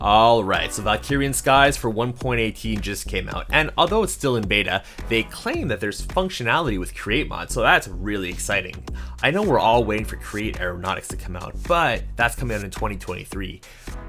Alright, so Valkyrian Skies for 1.18 just came out, and although it's still in beta, they claim that there's functionality with CreateMod, so that's really exciting. I know we're all waiting for Create Aeronautics to come out, but that's coming out in 2023.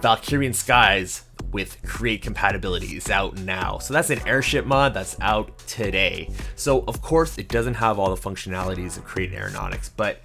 Valkyrian Skies with Create compatibility is out now, so that's an Airship mod that's out today. So of course it doesn't have all the functionalities of Create Aeronautics, but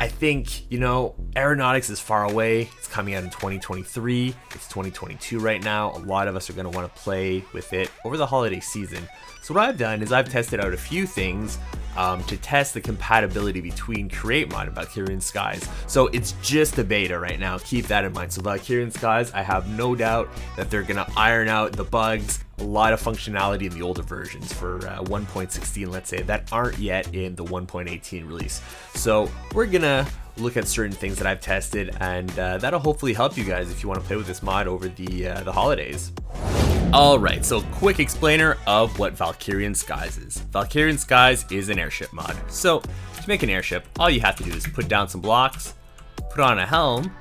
I think, you know, aeronautics is far away. It's coming out in 2023. It's 2022 right now. A lot of us are going to want to play with it over the holiday season. So what I've done is I've tested out a few things to test the compatibility between CreateMod and Valkyrian Skies. So it's just a beta right now. Keep that in mind. So Valkyrian Skies, I have no doubt that they're going to iron out the bugs, a lot of functionality in the older versions for 1.16, let's say, that aren't yet in the 1.18 release. So we're gonna look at certain things that I've tested, and that'll hopefully help you guys if you want to play with this mod over the holidays. Alright, so quick explainer of what Valkyrian Skies is. Valkyrian Skies is an airship mod. So to make an airship, all you have to do is put down some blocks, put on a helm,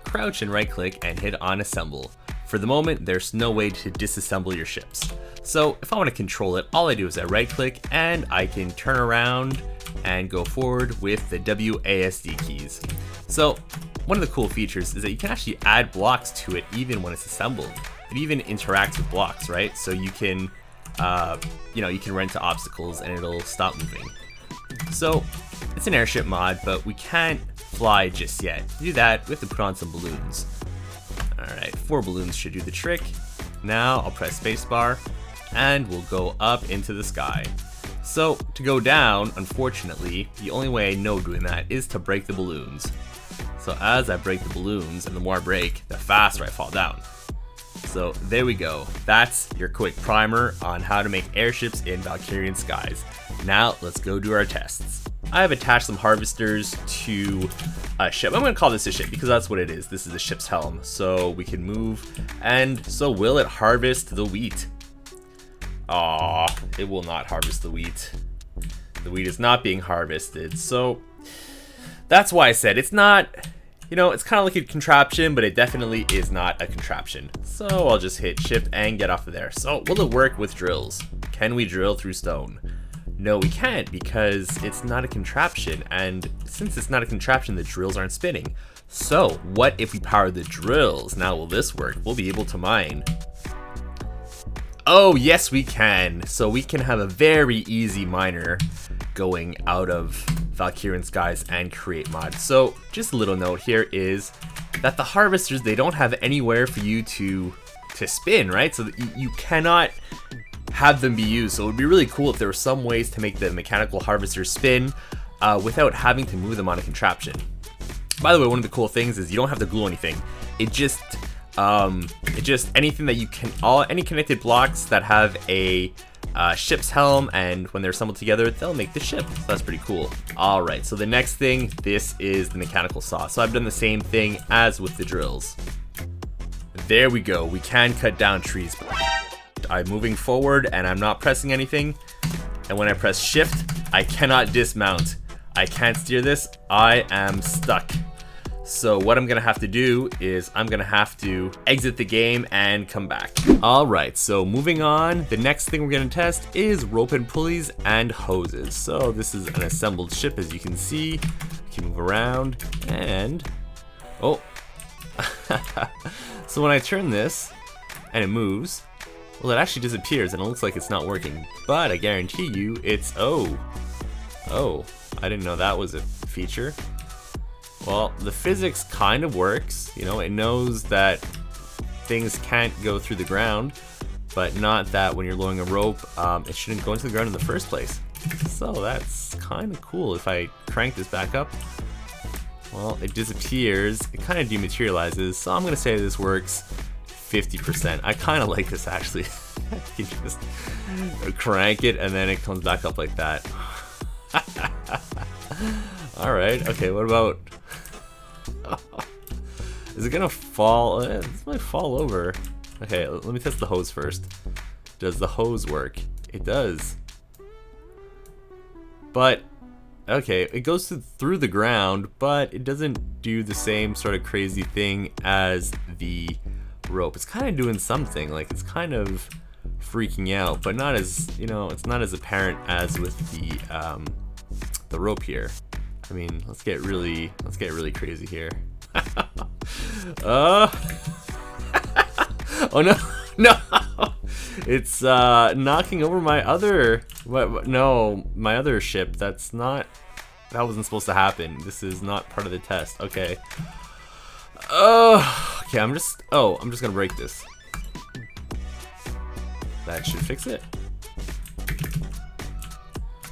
crouch and right click, and hit on assemble. For the moment, there's no way to disassemble your ships. So if I want to control it, all I do is I right click and I can turn around and go forward with the WASD keys. So one of the cool features is that you can actually add blocks to it even when it's assembled. It even interacts with blocks, right? So you can, you can run into obstacles and it'll stop moving. So it's an airship mod, but we can't fly just yet. To do that, we have to put on some balloons. Alright, 4 balloons should do the trick. Now I'll press spacebar and we'll go up into the sky. So to go down, unfortunately, the only way I know doing that is to break the balloons. So as I break the balloons, and the more I break, the faster I fall down. So there we go. That's your quick primer on how to make airships in Valkyrian Skies. Now let's go do our tests. I have attached some harvesters to a ship. I'm going to call this a ship because that's what it is. This is a ship's helm. So we can move. And so will it harvest the wheat? Aw, it will not harvest the wheat. The wheat is not being harvested. So that's why I said it's not, it's kind of like a contraption, but it definitely is not a contraption. So I'll just hit shift and get off of there. So will it work with drills? Can we drill through stone? No, we can't because it's not a contraption, and since it's not a contraption, the drills aren't spinning. So what if we power the drills? Now will this work? We'll be able to mine. Oh yes we can. So we can have a very easy miner going out of Valkyrian Skies and CreateMod. So just a little note here is that the harvesters, they don't have anywhere for you to spin, right? So you cannot have them be used. So it would be really cool if there were some ways to make the mechanical harvesters spin without having to move them on a contraption. By the way, one of the cool things is you don't have to glue anything. It just anything that you can, any connected blocks that have a ship's helm, and when they're assembled together, they'll make the ship. So that's pretty cool. All right, so the next thing, this is the mechanical saw. So I've done the same thing as with the drills. There we go. We can cut down trees. I'm moving forward and I'm not pressing anything. And when I press shift, I cannot dismount. I can't steer this. I am stuck. So what I'm gonna have to do is I'm gonna have to exit the game and come back. All right, so moving on, the next thing we're gonna test is rope and pulleys and hoses. So this is an assembled ship, as you can see. We can move around and, oh. So when I turn this and it moves, well, it actually disappears and it looks like it's not working, but I guarantee you it's, oh, I didn't know that was a feature. Well, the physics kind of works, it knows that things can't go through the ground, but not that when you're lowering a rope, it shouldn't go into the ground in the first place. So that's kind of cool. If I crank this back up, well, it disappears, it kind of dematerializes, so I'm gonna say this works 50%. I kind of like this actually. You just crank it and then it comes back up like that. Alright, okay, what about... Is it gonna fall? This might fall over. Okay, let me test the hose first. Does the hose work? It does. But, okay, it goes through the ground, but it doesn't do the same sort of crazy thing as the rope. It's kind of doing something, like it's kind of freaking out, but not as, you know, it's not as apparent as with the rope here. I mean, let's get really crazy here. Oh no, no! It's knocking over my other, my other ship. That wasn't supposed to happen. This is not part of the test. Okay. Okay, I'm just gonna break this. That should fix it.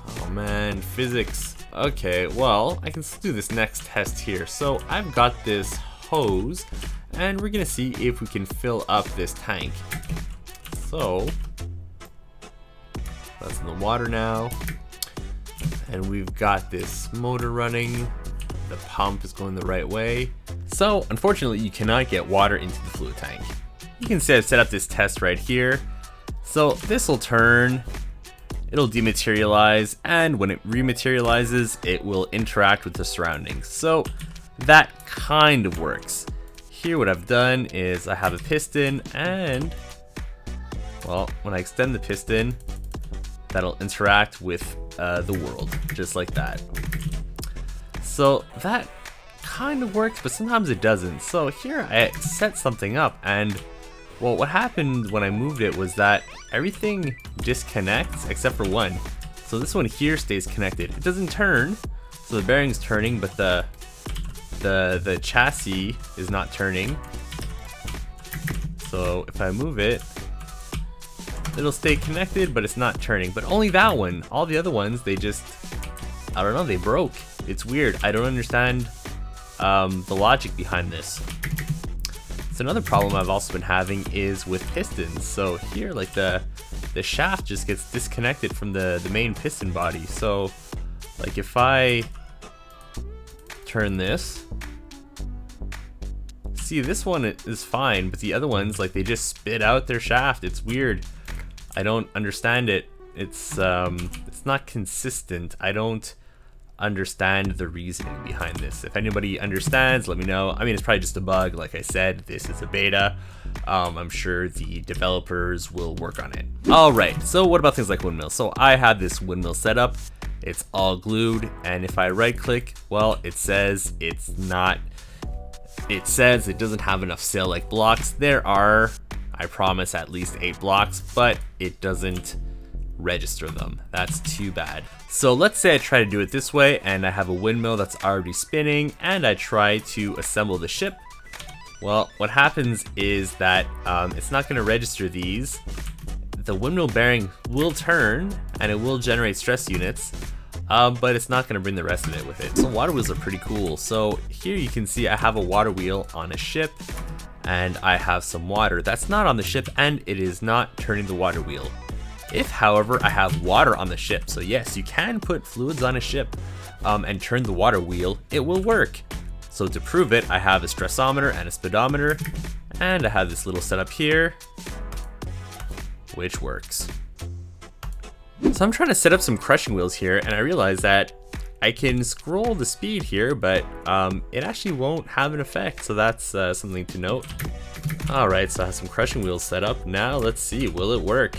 Oh man, physics. Okay, well, I can still do this next test here. So I've got this hose, and we're gonna see if we can fill up this tank. So that's in the water now, and we've got this motor running. The pump is going the right way. So unfortunately, you cannot get water into the fluid tank. You can set up this test right here. So this will turn, it'll dematerialize, and when it rematerializes, it will interact with the surroundings. So that kind of works. Here what I've done is I have a piston, and well, when I extend the piston, that'll interact with the world, just like that. So that kind of works, but sometimes it doesn't. So here I set something up, and well, what happened when I moved it was that everything disconnects except for one. So this one here stays connected. It doesn't turn, so the bearing's turning, but the chassis is not turning. So if I move it, it'll stay connected, but it's not turning. But only that one. All the other ones, they just, I don't know, they broke. It's weird. I don't understand the logic behind this. So another problem I've also been having is with pistons. So here, like the shaft just gets disconnected from the main piston body. So like if I turn this, see, this one is fine, but the other ones, like, they just spit out their shaft. It's weird. I don't understand it. It's not consistent. I don't understand the reasoning behind this. If anybody understands, let me know. I mean, it's probably just a bug. Like I said, this is a beta. I'm sure the developers will work on it. All right, so what about things like windmills? So I have this windmill set up. It's all glued, and if I right click, well, it says it's not, it says it doesn't have enough sail-like blocks. There are, I promise, at least 8 blocks, but it doesn't register them. That's too bad. So let's say I try to do it this way, and I have a windmill that's already spinning, and I try to assemble the ship. Well, what happens is that it's not going to register these. The windmill bearing will turn, and it will generate stress units, but it's not going to bring the rest of it with it. So water wheels are pretty cool. So here you can see I have a water wheel on a ship, and I have some water that's not on the ship, and it is not turning the water wheel. If, however, I have water on the ship, so yes, you can put fluids on a ship and turn the water wheel, it will work. So to prove it, I have a stressometer and a speedometer, and I have this little setup here, which works. So I'm trying to set up some crushing wheels here, and I realize that I can scroll the speed here, but it actually won't have an effect, so that's something to note. Alright, so I have some crushing wheels set up. Now let's see, will it work?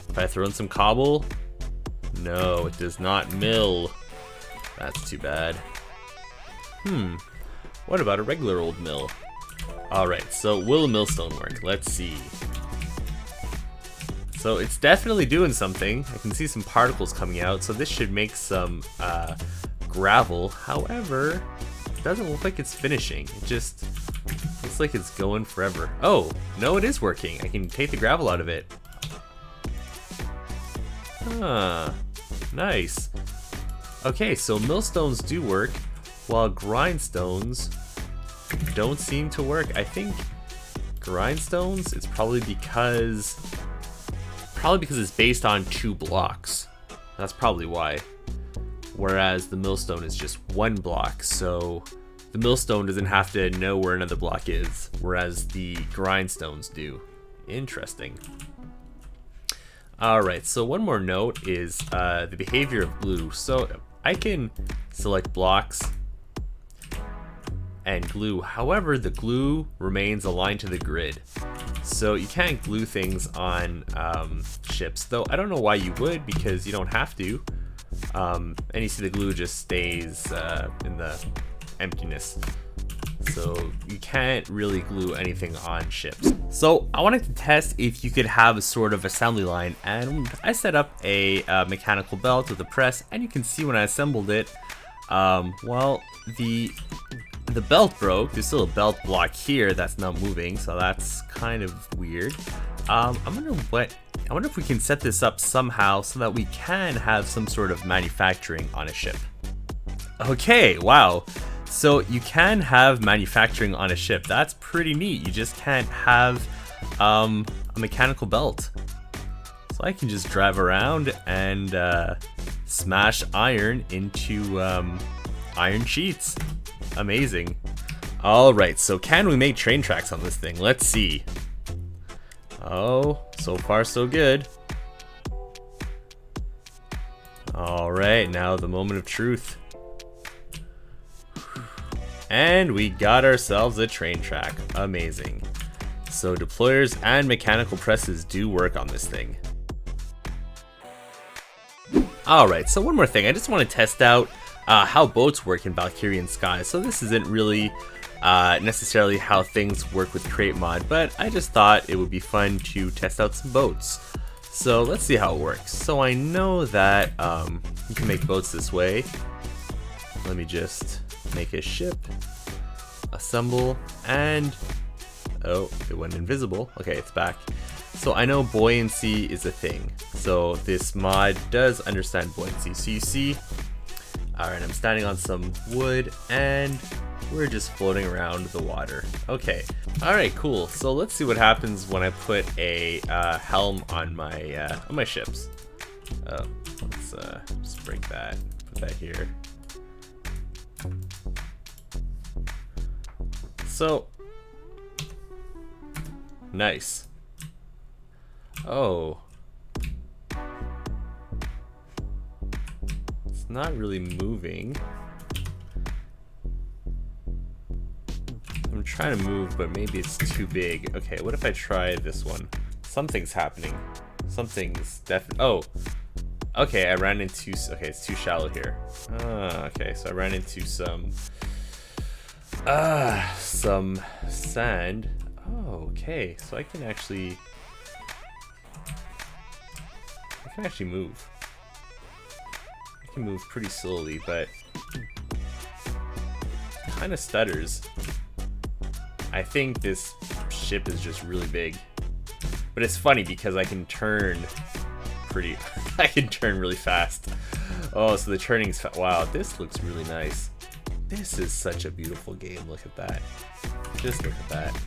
If I throw in some cobble, no, it does not mill. That's too bad. What about a regular old mill? Alright, so will a millstone work? Let's see. So it's definitely doing something. I can see some particles coming out, so this should make some gravel. However, it doesn't look like it's finishing. It just looks like it's going forever. Oh, no, it is working. I can take the gravel out of it. Huh, nice. Okay, so millstones do work, while grindstones don't seem to work. I think grindstones, it's probably because it's based on 2 blocks. That's probably why. Whereas the millstone is just 1 block, so the millstone doesn't have to know where another block is, whereas the grindstones do. Interesting. Alright, so one more note is the behavior of glue. So I can select blocks, and glue. However, the glue remains aligned to the grid. So you can't glue things on ships, though I don't know why you would, because you don't have to. And you see the glue just stays in the emptiness. So you can't really glue anything on ships. So I wanted to test if you could have a sort of assembly line, and I set up a mechanical belt with a press, and you can see when I assembled it, well, the belt broke. There's still a belt block here that's not moving, so that's kind of weird. I wonder if we can set this up somehow so that we can have some sort of manufacturing on a ship. Okay, wow. So you can have manufacturing on a ship. That's pretty neat. You just can't have a mechanical belt. So I can just drive around and smash iron into iron sheets. Amazing. All right, so can we make train tracks on this thing? Let's see. Oh, so far so good. All right, now the moment of truth. And we got ourselves a train track. Amazing. So deployers and mechanical presses do work on this thing. Alright, so one more thing. I just want to test out how boats work in Valkyrian Skies. So this isn't really necessarily how things work with CreateMod, but I just thought it would be fun to test out some boats. So let's see how it works. So I know that you can make boats this way. Let me just make a ship, assemble, and oh, it went invisible. Okay, it's back. So I know buoyancy is a thing. So this mod does understand buoyancy. So you see, alright, I'm standing on some wood and we're just floating around the water. Okay, alright, cool. So let's see what happens when I put a helm on my ships. Oh, let's just break that, put that here. So, nice. Oh. It's not really moving. I'm trying to move, but maybe it's too big. Okay, what if I try this one? Something's happening. Something's definitely. Oh. Okay, I ran into. Okay, it's too shallow here. Okay, so I ran into some sand. Oh, okay, so I can actually move. I can move pretty slowly, but kind of stutters. I think this ship is just really big, but it's funny because I can turn I can turn really fast. Oh, so the turning's wow, this looks really nice. This is such a beautiful game. Look at that. Just look at that.